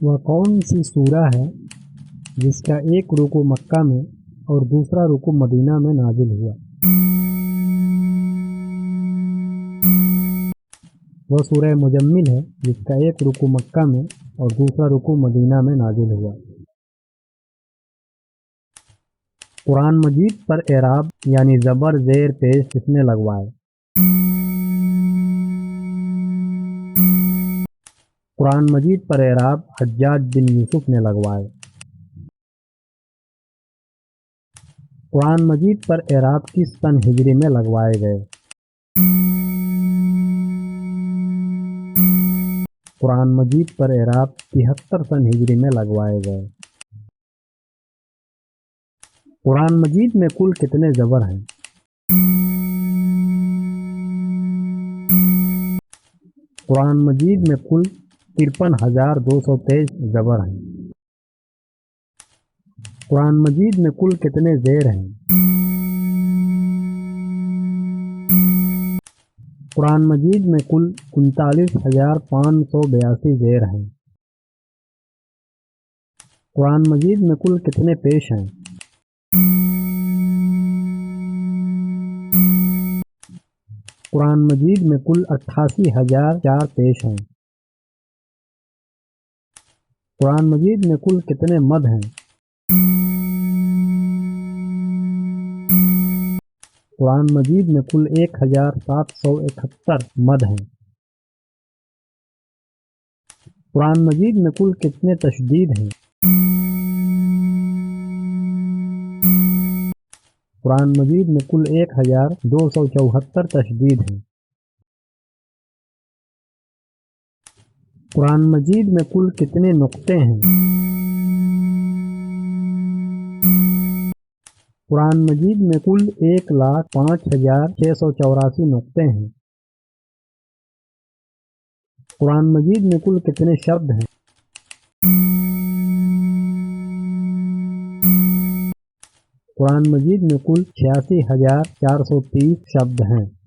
वह कौन सी सूरा है जिसका एक रुकू मक्का में और दूसरा रुकू मदीना में नाजिल हुआ? वह सूरह मुजम्मिल है जिसका एक रुकू मक्का में और दूसरा रुकू मदीना में नाजिल हुआ। कुरान मजीद पर एराब यानी ज़बर ज़ेर पेश किसने लगवाए? कुरान मजीद पर एराब हज्जाज बिन यूसुफ ने लगवाए। कुरान मजीद पर एराब किस सन हिजरी में लगवाए गए? कुरान मजीद पर एराब 73 सन हिजरी में लगवाए गए। कुरान मजीद में कुल कितने ज़बर हैं? कुरान मजीद में कुल 53,223 ज़बर हैं। कुरान मजीद में कुल कितने ज़ेर हैं? कुरान मजीद में कुल 39,582 ज़ेर हैं। कुरान मजीद में कुल कितने पेश हैं? कुरान मजीद में कुल 88,004 पेश हैं। कुरान मजीद में कुल कितने मद हैं? कुरान मजीद में कुल 1,771 मद हैं। कुरान मजीद में कुल कितने तशदीद हैं? कुरान मजीद में कुल 1,274 तशदीद हैं। कुरान मजीद में कुल कितने नुक्ते हैं? कुरान मजीद में कुल 1,05,684 नुक्ते हैं। कुरान मजीद में कुल कितने शब्द हैं? कुरान मजीद में कुल 86,430 शब्द हैं।